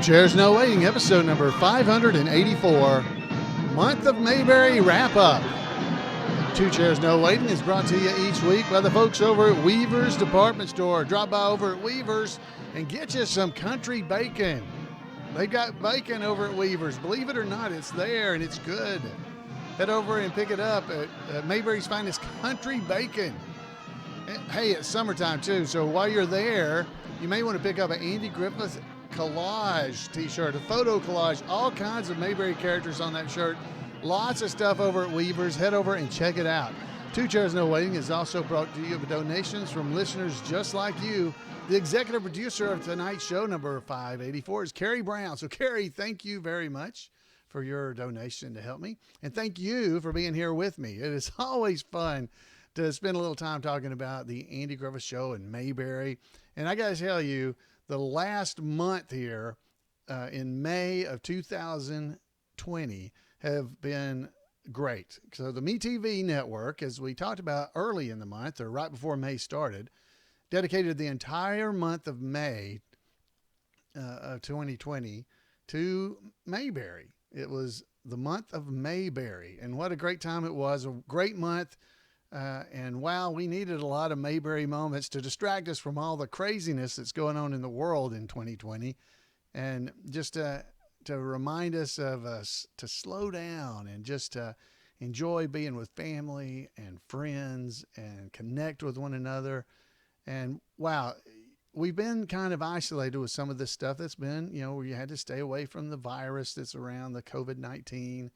Chairs No Waiting, episode number 584, Month of Mayberry Wrap-Up. Two Chairs No Waiting is brought to you each week by the folks over at Weaver's Department Store. Drop by over at Weaver's and get you some country bacon. They've got bacon over at Weaver's. Believe it or not, it's there and it's good. Head over and pick it up at Mayberry's finest country bacon. Hey, it's summertime too, so while you're there, you may want to pick up an Andy Griffith collage t-shirt, a photo collage, all kinds of Mayberry characters on that shirt. Lots of stuff over at Weaver's. Head over and check it out. Two Chairs No Waiting is also brought to you by donations from listeners just like you. The executive producer of tonight's show, number 584, is Carrie Brown. So, Carrie, thank you very much for your donation to help me. And thank you for being here with me. It is always fun to spend a little time talking about the Andy Griffith Show and Mayberry. And I got to tell you, the last month here in May of 2020 have been great. So the MeTV Network, as we talked about early in the month or right before May started, dedicated the entire month of May of 2020 to Mayberry. It was the month of Mayberry, and what a great time it was. A great month. And wow, we needed a lot of Mayberry moments to distract us from all the craziness that's going on in the world in 2020. And just to remind us to slow down and just to enjoy being with family and friends and connect with one another. And wow, we've been kind of isolated with some of this stuff that's been, where you had to stay away from the virus that's around, the COVID-19.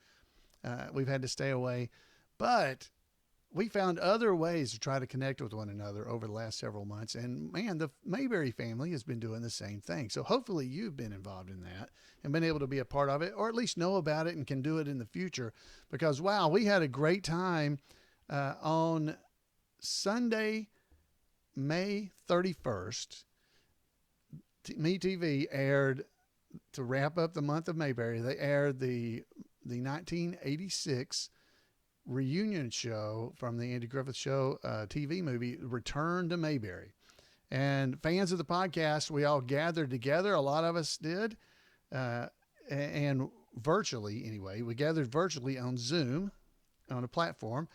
We've had to stay away, but we found other ways to try to connect with one another over the last several months. And man, the Mayberry family has been doing the same thing. So hopefully you've been involved in that and been able to be a part of it, or at least know about it and can do it in the future. Because wow, we had a great time on Sunday, May 31st. MeTV aired, to wrap up the month of Mayberry, they aired the 1986 reunion show from the Andy Griffith Show TV movie, Return to Mayberry. And fans of the podcast, we all gathered together. A lot of us did. And virtually, anyway, we gathered virtually on Zoom, on a platform,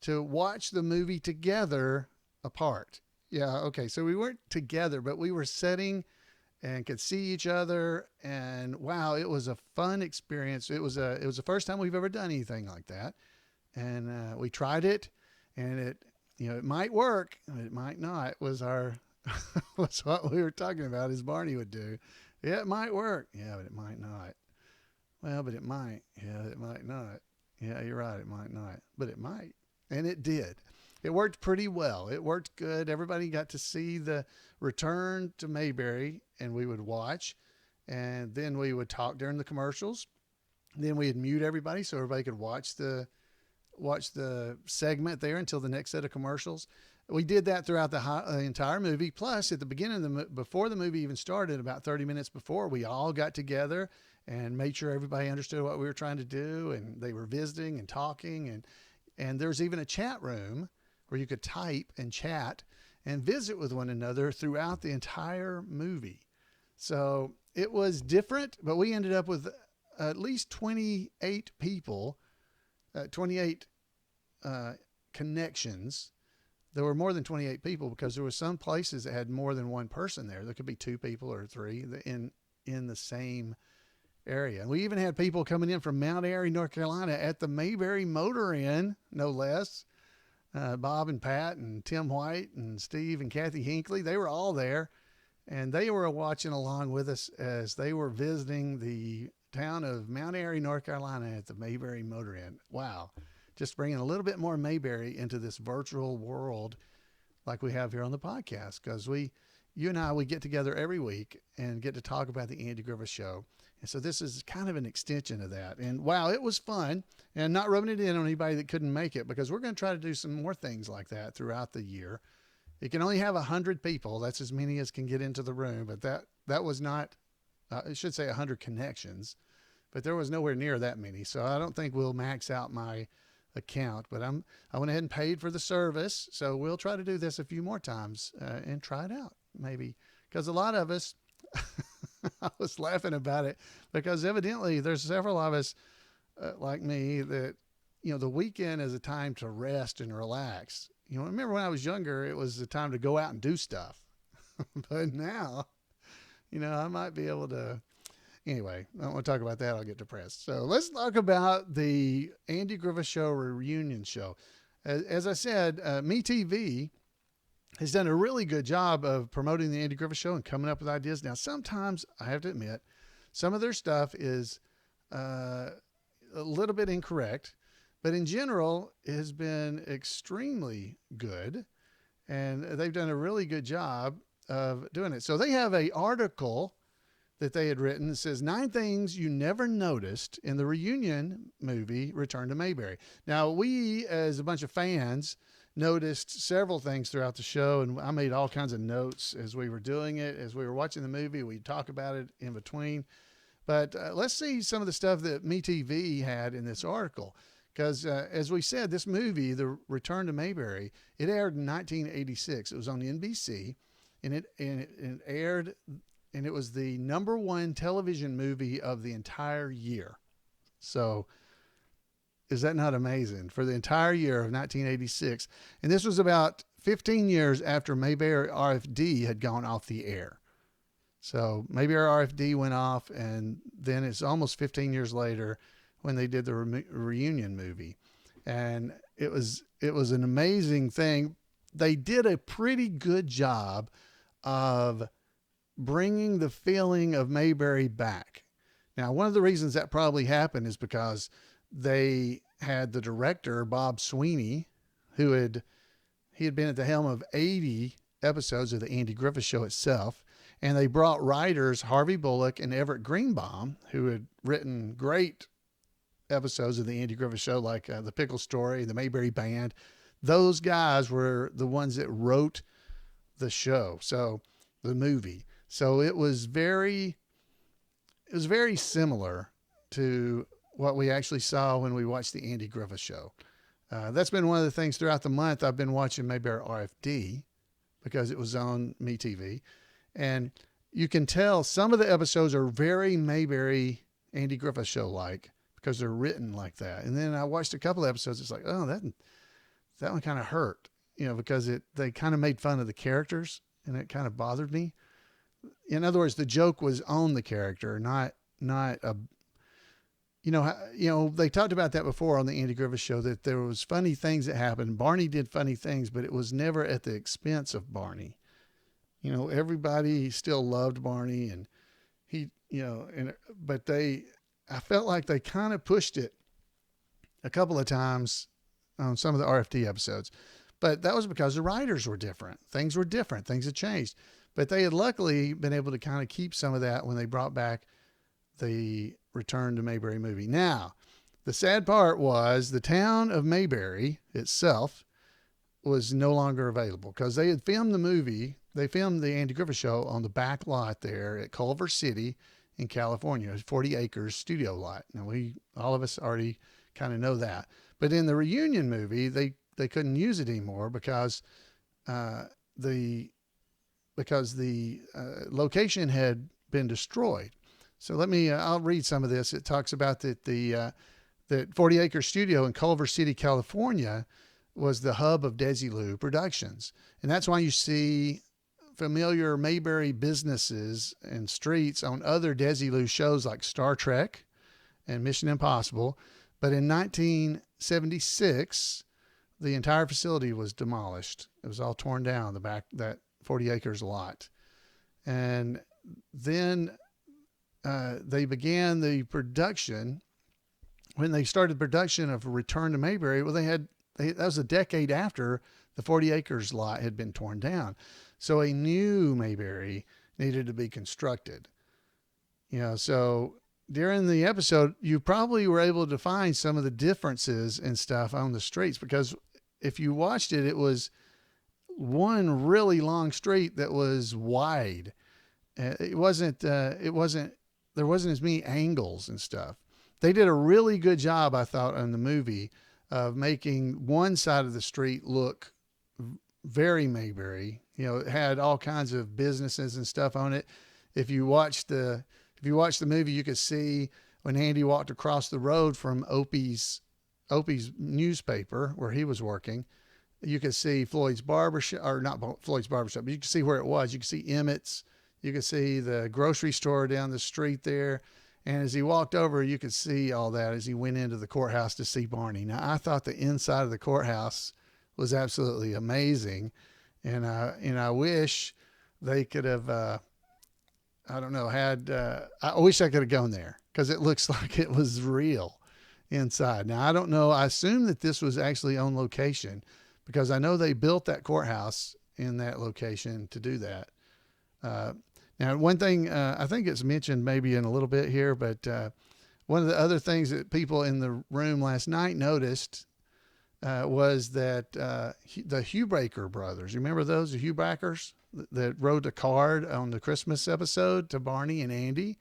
to watch the movie together apart. Yeah, okay, so we weren't together, but we were sitting and could see each other. And wow, it was a fun experience. It was the first time we've ever done anything like that. And we tried it, and it might work, it might not. Was what we were talking about, as Barney would do. Yeah, it might work. Yeah, but it might not. Well, but it might. Yeah, it might not. Yeah, you're right. It might not, but it might. And it did. It worked pretty well. It worked good. Everybody got to see the Return to Mayberry, and we would watch, and then we would talk during the commercials. Then we'd mute everybody so everybody could watch the segment there until the next set of commercials. We did that throughout the entire movie. Plus, at the beginning before the movie even started, about 30 minutes before, we all got together and made sure everybody understood what we were trying to do. And they were visiting and talking. And there's even a chat room where you could type and chat and visit with one another throughout the entire movie. So it was different, but we ended up with at least 28 people, 28 connections. There were more than 28 people because there were some places that had more than one person there. There could be two people or three in the same area. And we even had people coming in from Mount Airy, North Carolina at the Mayberry Motor Inn, no less. Bob and Pat and Tim White and Steve and Kathy Hinckley, they were all there. And they were watching along with us as they were visiting the town of Mount Airy, North Carolina at the Mayberry Motor Inn. Wow. Just bringing a little bit more Mayberry into this virtual world like we have here on the podcast. Because you and I, we get together every week and get to talk about the Andy Griffith Show. And so this is kind of an extension of that. And wow, it was fun. And not rubbing it in on anybody that couldn't make it, because we're going to try to do some more things like that throughout the year. It can only have 100 people. That's as many as can get into the room. But that was not, I should say 100 connections. But there was nowhere near that many. So I don't think we'll max out my account. But I went ahead and paid for the service. So we'll try to do this a few more times and try it out, maybe. Because a lot of us, I was laughing about it because evidently there's several of us like me that, the weekend is a time to rest and relax. Remember when I was younger, it was the time to go out and do stuff. But now, I might be able to. Anyway, I don't want to talk about that. I'll get depressed. So let's talk about the Andy Griffith Show reunion show. As I said, MeTV has done a really good job of promoting the Andy Griffith Show and coming up with ideas. Now, sometimes I have to admit, some of their stuff is a little bit incorrect, but in general, it has been extremely good, and they've done a really good job of doing it. So they have an article that they had written that says 9 things you never noticed in the reunion movie Return to Mayberry. Now, we, as a bunch of fans, noticed several things throughout the show, and I made all kinds of notes as we were doing it. As we were watching the movie, we'd talk about it in between. But let's see some of the stuff that MeTV had in this article. Because as we said, this movie, The Return to Mayberry, it aired in 1986. It was on NBC, and it aired, and it was the #1 television movie of the entire year. So is that not amazing? For the entire year of 1986. And this was about 15 years after Mayberry RFD had gone off the air. So Mayberry RFD went off, and then it's almost 15 years later when they did the reunion movie. And it was an amazing thing. They did a pretty good job of bringing the feeling of Mayberry back. Now, one of the reasons that probably happened is because they had the director, Bob Sweeney, he had been at the helm of 80 episodes of the Andy Griffith Show itself. And they brought writers Harvey Bullock and Everett Greenbaum, who had written great episodes of the Andy Griffith Show, like The Pickle Story, The Mayberry Band. Those guys were the ones that wrote the show, so the movie. So it was very similar to what we actually saw when we watched the Andy Griffith Show. That's been one of the things throughout the month. I've been watching Mayberry RFD because it was on MeTV. And you can tell some of the episodes are very Mayberry Andy Griffith Show like, because they're written like that. And then I watched a couple of episodes. It's like, oh, that one kind of hurt, because they kind of made fun of the characters, and it kind of bothered me. In other words, the joke was on the character, not a, they talked about that before on the Andy Griffith Show, that there was funny things that happened. Barney did funny things, but it was never at the expense of Barney. Everybody still loved Barney, and I felt like they kind of pushed it a couple of times on some of the RFD episodes, but that was because the writers were different. Things were different. Things had changed, but they had luckily been able to kind of keep some of that when they brought back the Return to Mayberry movie. Now, the sad part was the town of Mayberry itself was no longer available because they had filmed the movie. They filmed the Andy Griffith Show on the back lot there at Culver City in California, 40 acres studio lot. Now all of us already kind of know that, but in the reunion movie, they couldn't use it anymore because the location had been destroyed. So I'll read some of this. It talks about that 40 acre studio in Culver City, California was the hub of Desilu Productions. And that's why you see familiar Mayberry businesses and streets on other Desilu shows like Star Trek and Mission Impossible. But in 1976, the entire facility was demolished. It was all torn down, the back, that 40 acres lot. And then they began the production. When they started production of Return to Mayberry, well, that was a decade after the 40 acres lot had been torn down. So a new Mayberry needed to be constructed. So during the episode, you probably were able to find some of the differences and stuff on the streets, because if you watched it, it was one really long street that was wide. There wasn't as many angles and stuff. They did a really good job, I thought, on the movie of making one side of the street look very Mayberry. It had all kinds of businesses and stuff on it. if you watch the movie, you could see when Andy walked across the road from Opie's newspaper where he was working. You could see Floyd's barbershop, or not Floyd's barbershop, but you could see where it was. You could see Emmett's. You could see the grocery store down the street there. And as he walked over, you could see all that as he went into the courthouse to see Barney. Now, I thought the inside of the courthouse was absolutely amazing. And I wish they could have, I don't know, I wish I could have gone there because it looks like it was real inside. Now, I don't know. I assume that this was actually on location because I know they built that courthouse in that location to do that. Now, one thing I think it's mentioned maybe in a little bit here, but one of the other things that people in the room last night noticed was that the Huebreaker brothers, you remember those, the Huebreakers that wrote a card on the Christmas episode to Barney and Andy?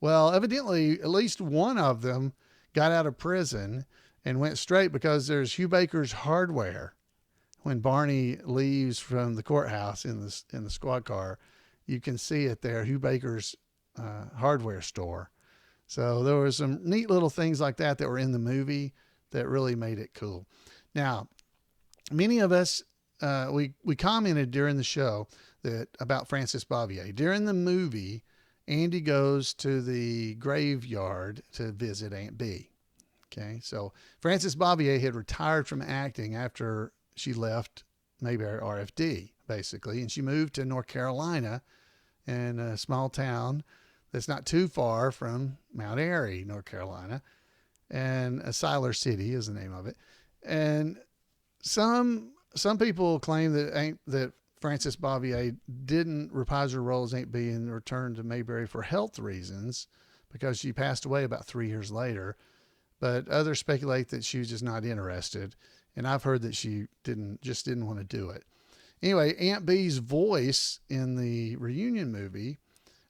Well, evidently, at least one of them got out of prison and went straight because there's Huebreaker's Hardware. When Barney leaves from the courthouse in the squad car, you can see it there, Huebreaker's hardware store. So there were some neat little things like that were in the movie that really made it cool. Now, many of us, we commented during the show about Francis Bavier. During the movie, Andy goes to the graveyard to visit Aunt Bee. Okay, so Francis Bavier had retired from acting after she left Mayberry RFD, basically, and she moved to North Carolina in a small town that's not too far from Mount Airy, North Carolina, and Siler City is the name of it. And some people claim that Frances Bavier didn't reprise her role as Aunt Bee and returned to Mayberry for health reasons because she passed away about 3 years later. But others speculate that she was just not interested. And I've heard that she didn't want to do it. Anyway, Aunt Bee's voice in the reunion movie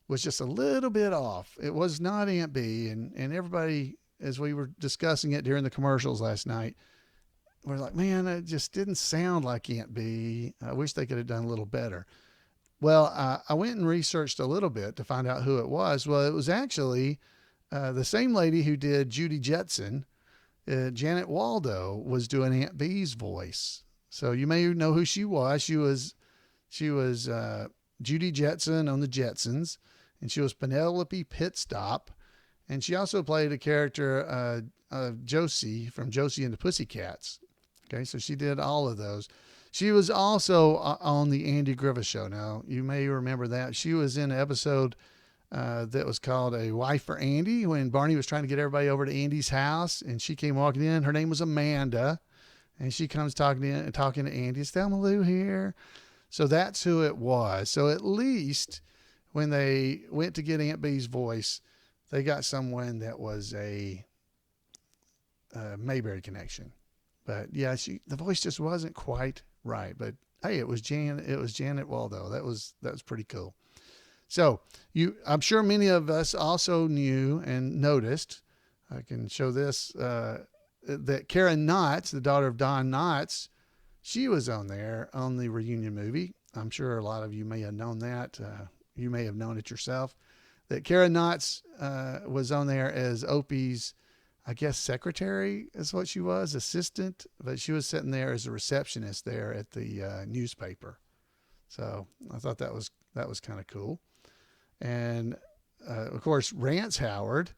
was just a little bit off. It was not Aunt Bee. And everybody, as we were discussing it during the commercials last night, we're like, man, it just didn't sound like Aunt Bee. I wish they could have done a little better. Well, I went and researched a little bit to find out who it was. Well, it was actually the same lady who did Judy Jetson. Janet Waldo was doing Aunt Bee's voice. So you may know who she was. She was Judy Jetson on the Jetsons, and she was Penelope Pitstop. And she also played a character, Josie from Josie and the Pussycats. Okay, so she did all of those. She was also on the Andy Griffith Show. Now, you may remember that. She was in an episode that was called A Wife for Andy when Barney was trying to get everybody over to Andy's house, and she came walking in. Her name was Amanda, and she comes talking to Andy. Is Thelma Lou here? So that's who it was. So at least when they went to get Aunt Bee's voice, they got someone that was a Mayberry connection. But yeah, the voice just wasn't quite right. But hey, it was Janet Waldo. That was pretty cool. So I'm sure many of us also knew and noticed. I can show this that Karen Knotts, the daughter of Don Knotts, she was on there on the reunion movie. I'm sure a lot of you may have known that. You may have known it yourself. That Karen Knotts was on there as Opie's, I guess, secretary is what she was, assistant, but she was sitting there as a receptionist there at the newspaper. So I thought that was kind of cool. And of course, Rance Howard,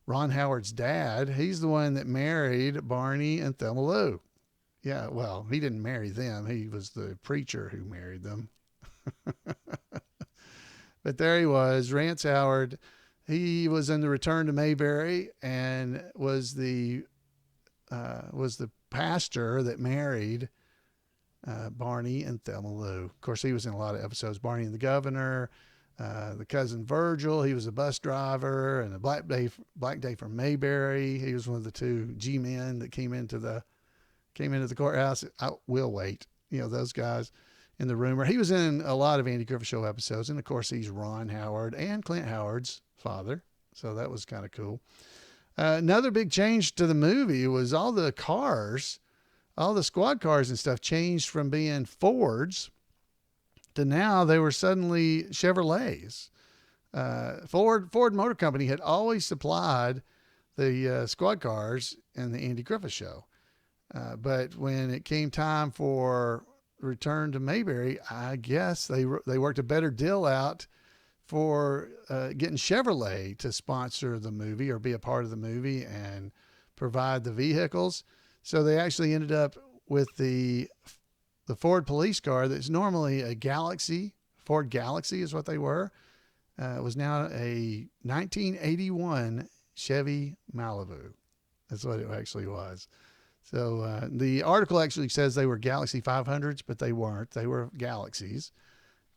Ron Howard's dad, he's the one that married Barney and Thelma Lou. Yeah, well, he didn't marry them. He was the preacher who married them. But there he was, Rance Howard. He was in the Return to Mayberry and was the pastor that married Barney and Thelma Lou. Of course, he was in a lot of episodes. Barney and the Governor, the Cousin Virgil. He was a bus driver, and a Black Day from Mayberry. He was one of the two G-men that came into the courthouse. I will wait. You know, those guys in the rumor. He was in a lot of Andy Griffith Show episodes, and of course, he's Ron Howard and Clint Howard's father. So that was kind of cool. Another big change to the movie was all the cars, all the squad cars and stuff changed from being Fords to now they were suddenly Chevrolets. Ford Motor Company had always supplied the squad cars in the Andy Griffith Show. But when it came time for Return to Mayberry, I guess they worked a better deal out for getting Chevrolet to sponsor the movie or be a part of the movie and provide the vehicles. So they actually ended up with the Ford police car that's normally a Galaxy. Ford Galaxy is what they were. It was now a 1981 Chevy Malibu. That's what it actually was. So the article actually says they were Galaxy 500s, but they weren't. They were Galaxies.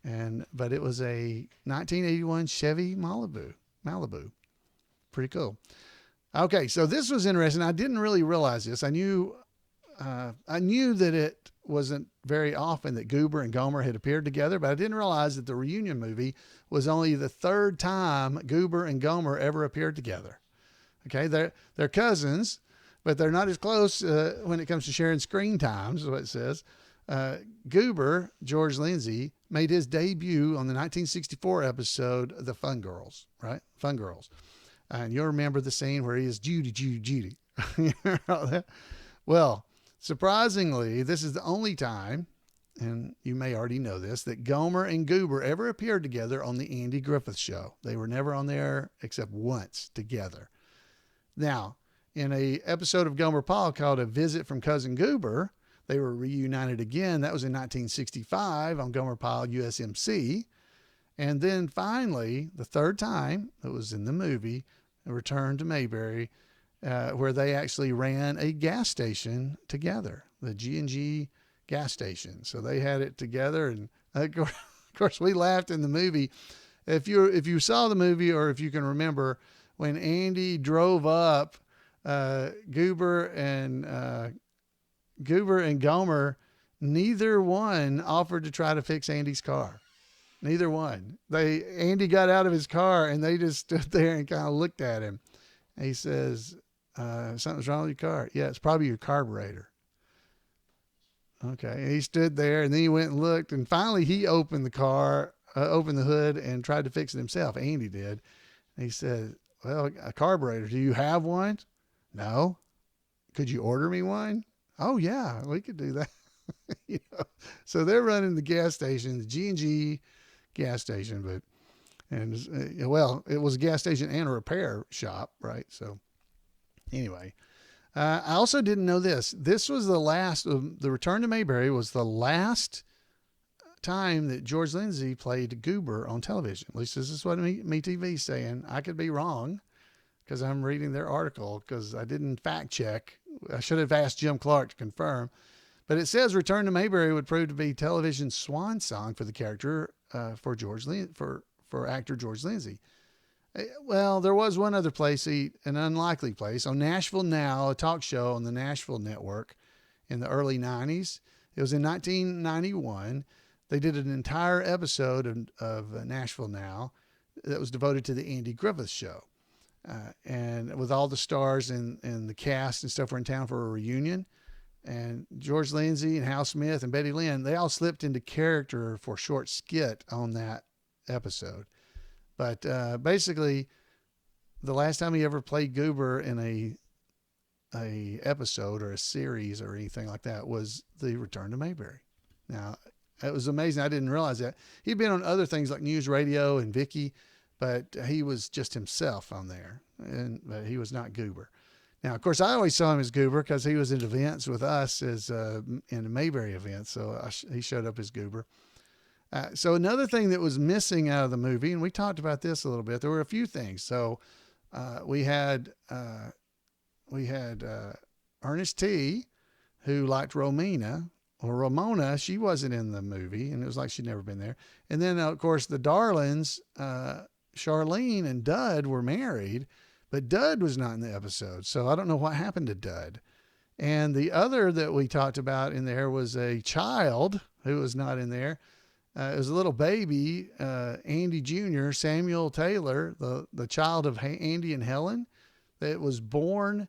But it was a 1981 Chevy Malibu. Pretty cool. Okay, so this was interesting. I didn't really realize this. I knew that it wasn't very often that Goober and Gomer had appeared together, but I didn't realize that the reunion movie was only the third time Goober and Gomer ever appeared together. Okay, they're cousins, but they're not as close when it comes to sharing screen times, is what it says. Goober, George Lindsay, made his debut on the 1964 episode The Fun Girls, right? Fun Girls. And you'll remember the scene where he is Judy. Well, surprisingly, this is the only time, and you may already know this, that Gomer and Goober ever appeared together on the Andy Griffith Show. They were never on there except once together. Now, in a episode of Gomer Pyle called A Visit from Cousin Goober, they were reunited again. That was in 1965 on Gomer Pyle USMC. And then finally, the third time it was in the movie, A Return to Mayberry, where they actually ran a gas station together, the G&G gas station. So they had it together. And of course, we laughed in the movie. If you saw the movie, or if you can remember, when Andy drove up, Goober and Gomer, neither one offered to try to fix Andy's car. Neither one. Andy got out of his car and they just stood there and kind of looked at him. And he says, something's wrong with your car. Yeah, it's probably your carburetor. Okay. And he stood there and then he went and looked, and finally he opened the hood and tried to fix it himself. Andy did. And he said, well, a carburetor, do you have one? No. Could you order me one? Oh yeah, we could do that. So they're running the gas station, the G&G gas station, it was a gas station and a repair shop, right? So anyway, I also didn't know this. This was the Return to Mayberry was the last time that George Lindsay played Goober on television. At least this is what MeTV is saying. I could be wrong because I'm reading their article because I didn't fact check. I should have asked Jim Clark to confirm. But it says Return to Mayberry would prove to be television's swan song for the character for actor George Lindsay. Well, there was one other place, an unlikely place, on Nashville Now, a talk show on the Nashville Network in the early 90s. It was in 1991. They did an entire episode of Nashville Now that was devoted to the Andy Griffith Show. And with all the stars and the cast and stuff were in town for a reunion. And George Lindsay and Hal Smith and Betty Lynn, they all slipped into character for a short skit on that episode. But basically, the last time he ever played Goober in a episode or a series or anything like that was the Return to Mayberry. Now, it was amazing. I didn't realize that. He'd been on other things like News Radio and Vicky, but he was just himself on there, but he was not Goober. Now, of course, I always saw him as Goober because he was in events with us as in the Mayberry event, so he showed up as Goober. So another thing that was missing out of the movie, and we talked about this a little bit, there were a few things. So we had Ernest T., who liked Romina, or Ramona. She wasn't in the movie, and it was like she'd never been there. And then, of course, the Darlings, Charlene and Dud were married, but Dud was not in the episode. So I don't know what happened to Dud. And the other that we talked about in there was a child who was not in there. It was a little baby, Andy Jr., Samuel Taylor, the child of Andy and Helen, that was born,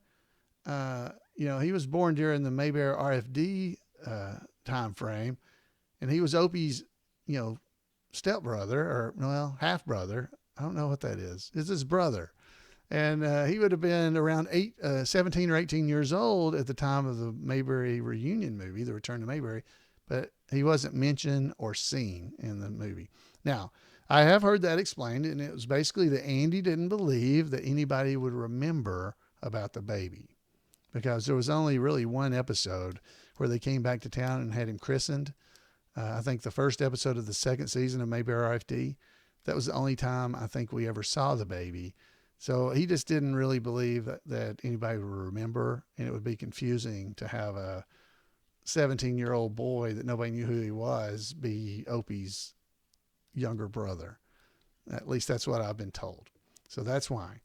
he was born during the Mayberry RFD time frame. And he was Opie's, stepbrother, or half brother. I don't know what that is. It's his brother. And he would have been around 17 or 18 years old at the time of the Mayberry reunion movie, The Return to Mayberry, but he wasn't mentioned or seen in the movie. Now, I have heard that explained, and it was basically that Andy didn't believe that anybody would remember about the baby, because there was only really one episode where they came back to town and had him christened. I think the first episode of the second season of Mayberry RFD, that was the only time I think we ever saw the baby. So he just didn't really believe that anybody would remember, and it would be confusing to have a 17-year-old boy that nobody knew who he was be Opie's younger brother. At least that's what I've been told. So that's why.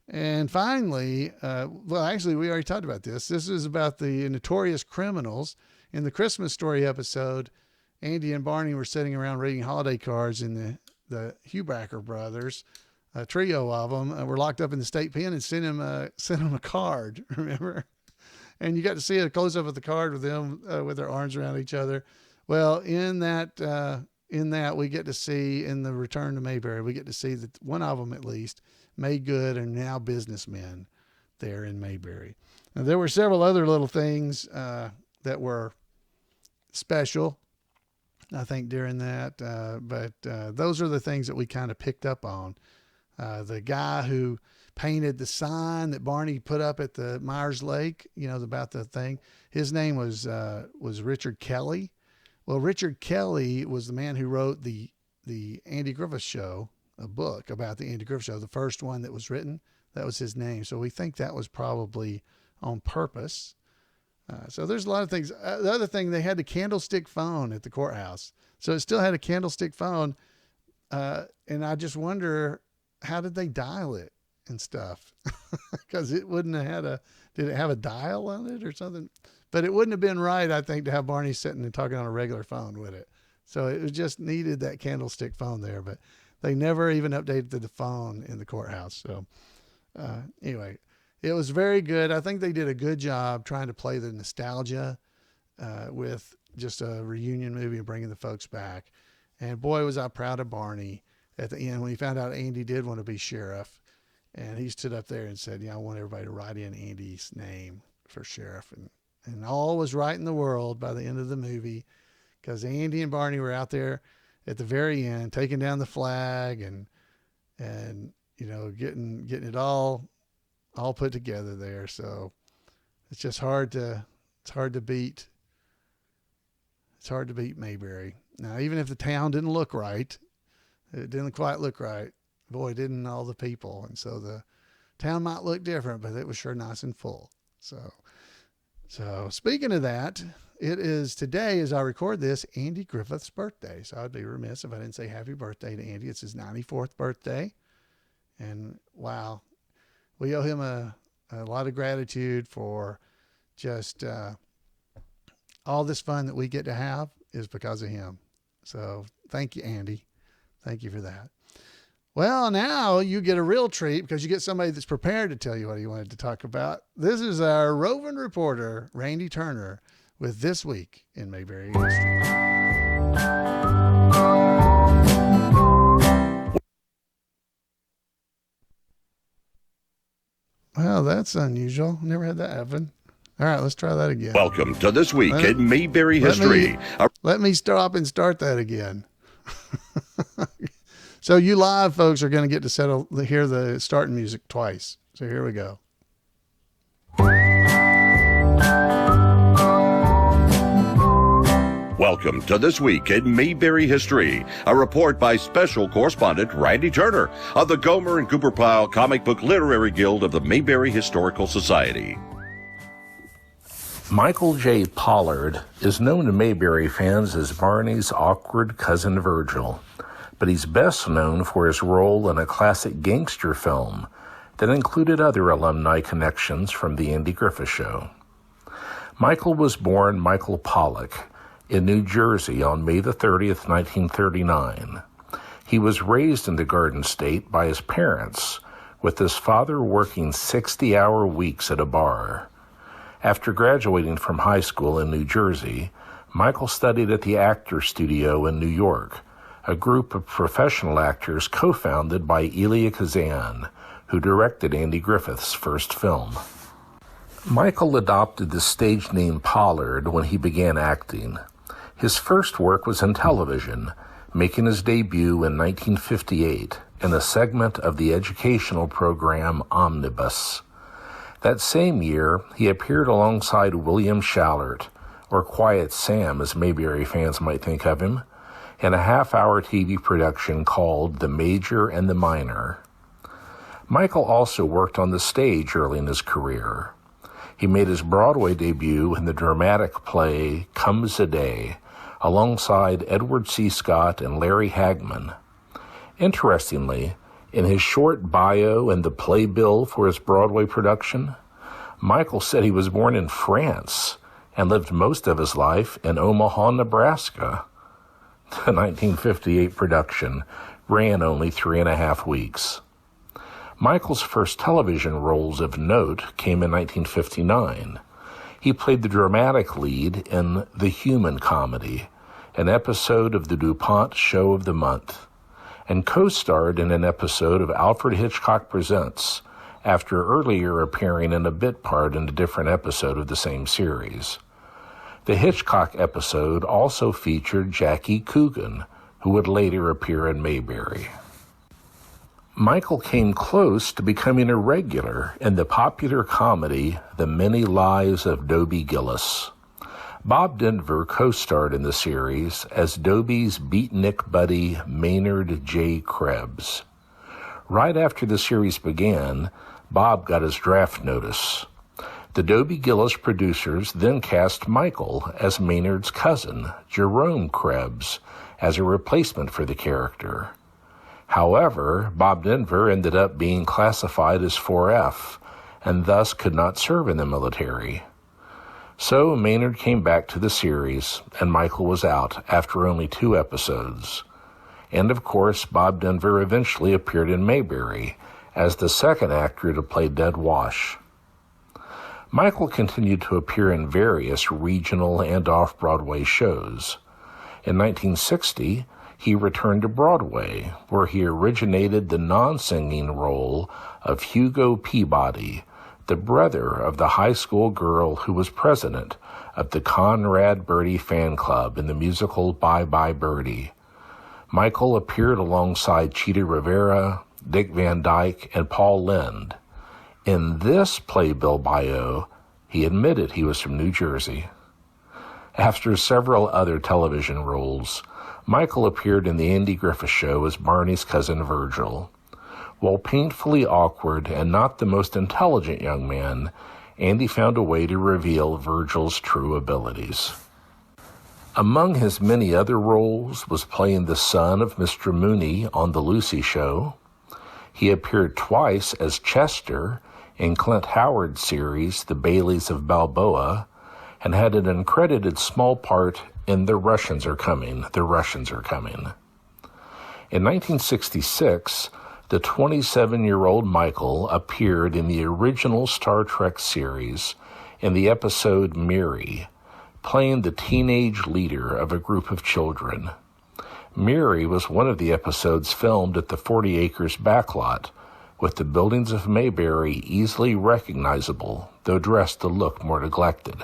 And finally, well, actually, we already talked about this. This is about the notorious criminals. In the Christmas Story episode, Andy and Barney were sitting around reading holiday cards, and the Hubacker brothers, a trio of them, were locked up in the state pen and sent him a card, remember? And you got to see a close-up of the card with them with their arms around each other. Well, in that we get to see, in the Return to Mayberry, we get to see that one of them at least made good and now businessmen there in Mayberry. Now, there were several other little things that were special, I think, during that. But those are the things that we kind of picked up on. The guy who painted the sign that Barney put up at the Myers Lake, about the thing, his name was Richard Kelly. Well, Richard Kelly was the man who wrote the Andy Griffith Show, a book about the Andy Griffith Show, the first one that was written. That was his name. So we think that was probably on purpose. So there's a lot of things. The other thing, they had the candlestick phone at the courthouse. So it still had a candlestick phone. And I just wonder, how did they dial it and stuff? Because it wouldn't have had did it have a dial on it or something? But it wouldn't have been right, I think, to have Barney sitting and talking on a regular phone with it. So it just needed that candlestick phone there, but they never even updated the phone in the courthouse. So anyway, it was very good. I think they did a good job trying to play the nostalgia with just a reunion movie and bringing the folks back. And boy, was I proud of Barney at the end when he found out Andy did want to be sheriff. And he stood up there and said, I want everybody to write in Andy's name for sheriff. And all was right in the world by the end of the movie, because Andy and Barney were out there at the very end, taking down the flag and getting it all put together there. So it's just hard to beat. It's hard to beat Mayberry. Now, even if the town didn't look right, it didn't quite look right. Boy, didn't all the people. And so the town might look different, but it was sure nice and full. So speaking of that, it is today, as I record this, Andy Griffith's birthday. So I'd be remiss if I didn't say happy birthday to Andy. It's his 94th birthday. And wow, we owe him a lot of gratitude for just all this fun that we get to have is because of him. So thank you, Andy. Thank you for that. Well, now you get a real treat because you get somebody that's prepared to tell you what he wanted to talk about. This is our roving reporter, Randy Turner, with This Week in Mayberry History. Well, that's unusual. Never had that happen. All right, let's try that again. Welcome to This Week in Mayberry History. Let me stop and start that again. So you live folks are going to get to hear the starting music twice. So here we go. Welcome to This Week in Mayberry History, a report by special correspondent Randy Turner of the Gomer and Cooper Pyle Comic Book Literary Guild of the Mayberry Historical Society. Michael J. Pollard is known to Mayberry fans as Barney's awkward cousin Virgil, but he's best known for his role in a classic gangster film that included other alumni connections from the Andy Griffith Show. Michael was born Michael Pollock in New Jersey on May the 30th, 1939. He was raised in the Garden State by his parents, with his father working 60-hour weeks at a bar. After graduating from high school in New Jersey, Michael studied at the Actors Studio in New York, a group of professional actors co-founded by Elia Kazan, who directed Andy Griffith's first film. Michael adopted the stage name Pollard when he began acting. His first work was in television, making his debut in 1958 in a segment of the educational program Omnibus. That same year, he appeared alongside William Shallert, or Quiet Sam as Mayberry fans might think of him, in a half-hour TV production called The Major and the Minor. Michael also worked on the stage early in his career. He made his Broadway debut in the dramatic play Comes a Day, alongside Edward C. Scott and Larry Hagman. Interestingly, in his short bio and the playbill for his Broadway production, Michael said he was born in France and lived most of his life in Omaha, Nebraska. The 1958 production ran only 3.5 weeks. Michael's first television roles of note came in 1959. He played the dramatic lead in The Human Comedy, an episode of the DuPont Show of the Month, and co-starred in an episode of Alfred Hitchcock Presents, after earlier appearing in a bit part in a different episode of the same series. The Hitchcock episode also featured Jackie Coogan, who would later appear in Mayberry. Michael came close to becoming a regular in the popular comedy The Many Lives of Dobie Gillis. Bob Denver co-starred in the series as Dobie's beatnik buddy Maynard J. Krebs. Right after the series began, Bob got his draft notice. The Dobie Gillis producers then cast Michael as Maynard's cousin, Jerome Krebs, as a replacement for the character. However, Bob Denver ended up being classified as 4F, and thus could not serve in the military. So Maynard came back to the series, and Michael was out after only 2 episodes. And of course, Bob Denver eventually appeared in Mayberry as the second actor to play Dead Wash. Michael continued to appear in various regional and off-Broadway shows. In 1960, he returned to Broadway, where he originated the non-singing role of Hugo Peabody, the brother of the high school girl who was president of the Conrad Birdie fan club in the musical Bye Bye Birdie. Michael appeared alongside Cheetah Rivera, Dick Van Dyke, and Paul Lynde. In this playbill bio, he admitted he was from New Jersey. After several other television roles, Michael appeared in The Andy Griffith Show as Barney's cousin Virgil. While painfully awkward and not the most intelligent young man, Andy found a way to reveal Virgil's true abilities. Among his many other roles was playing the son of Mr. Mooney on The Lucy Show. He appeared twice as Chester in Clint Howard's series The Baileys of Balboa, and had an uncredited small part in The Russians Are Coming. The Russians Are Coming. In 1966, the 27-year-old Michael appeared in the original Star Trek series in the episode Miri, playing the teenage leader of a group of children. Miri was one of the episodes filmed at the 40 Acres backlot, with the buildings of Mayberry easily recognizable, though dressed to look more neglected.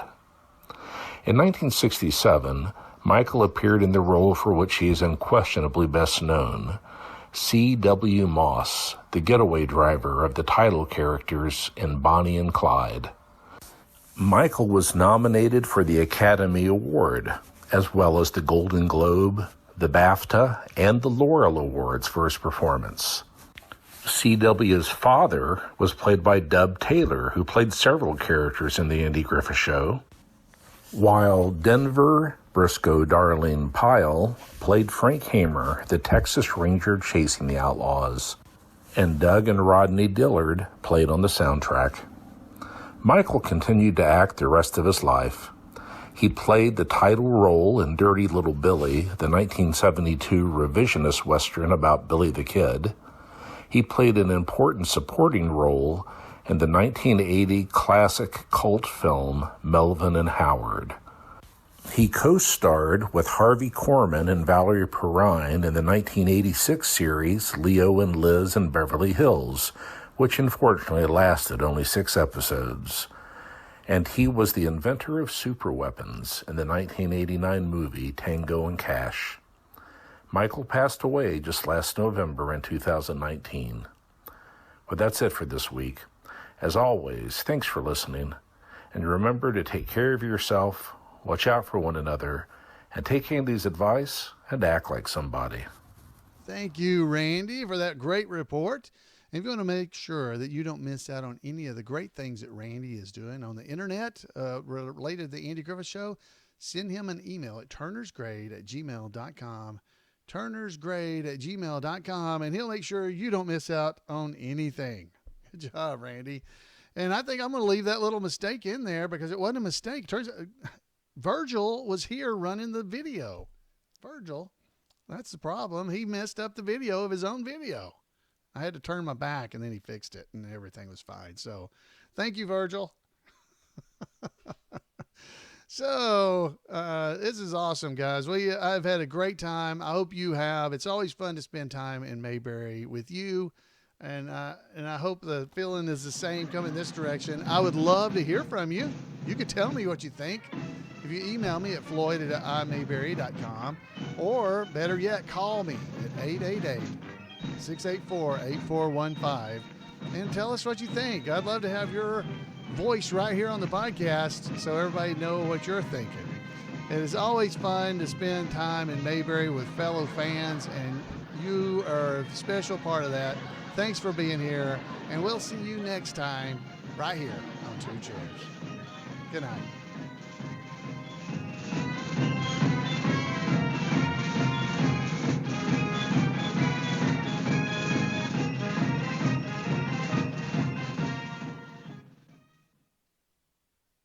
In 1967, Michael appeared in the role for which he is unquestionably best known, C.W. Moss, the getaway driver of the title characters in Bonnie and Clyde. Michael was nominated for the Academy Award, as well as the Golden Globe, the BAFTA, and the Laurel Awards for his performance. C.W.'s father was played by Dub Taylor, who played several characters in The Andy Griffith Show, while Denver Briscoe Darlene Pyle played Frank Hamer, the Texas Ranger chasing the outlaws, and Doug and Rodney Dillard played on the soundtrack. Michael continued to act the rest of his life. He played the title role in Dirty Little Billy, the 1972 revisionist Western about Billy the Kid. He played an important supporting role in the 1980 classic cult film Melvin and Howard. He co-starred with Harvey Korman and Valerie Perrine in the 1986 series Leo and Liz in Beverly Hills, which unfortunately lasted only 6 episodes. And he was the inventor of superweapons in the 1989 movie Tango and Cash. Michael passed away just last November in 2019. But that's it for this week. As always, thanks for listening, and remember to take care of yourself, watch out for one another, and take Andy's advice and act like somebody. Thank you, Randy, for that great report. And if you want to make sure that you don't miss out on any of the great things that Randy is doing on the internet related to the Andy Griffith Show, send him an email at turnersgrade@gmail.com, turnersgrade@gmail.com, and he'll make sure you don't miss out on anything. Good job, Randy. And I think I'm going to leave that little mistake in there because it wasn't a mistake. Turns out Virgil was here running the video. Virgil, that's the problem. He messed up the video of his own video. I had to turn my back, and then he fixed it, and everything was fine. So thank you, Virgil. So this is awesome, guys. I've had a great time. I hope you have. It's always fun to spend time in Mayberry with you, and I hope the feeling is the same coming this direction. I would love to hear from you. You could tell me what you think. If you email me at floyd@imayberry.com, or better yet, call me at 888-684-8415 and tell us what you think. I'd love to have your voice right here on the podcast so everybody know what you're thinking. It is always fun to spend time in Mayberry with fellow fans, and you are a special part of that. Thanks for being here, and we'll see you next time right here on Two Chairs. Good night.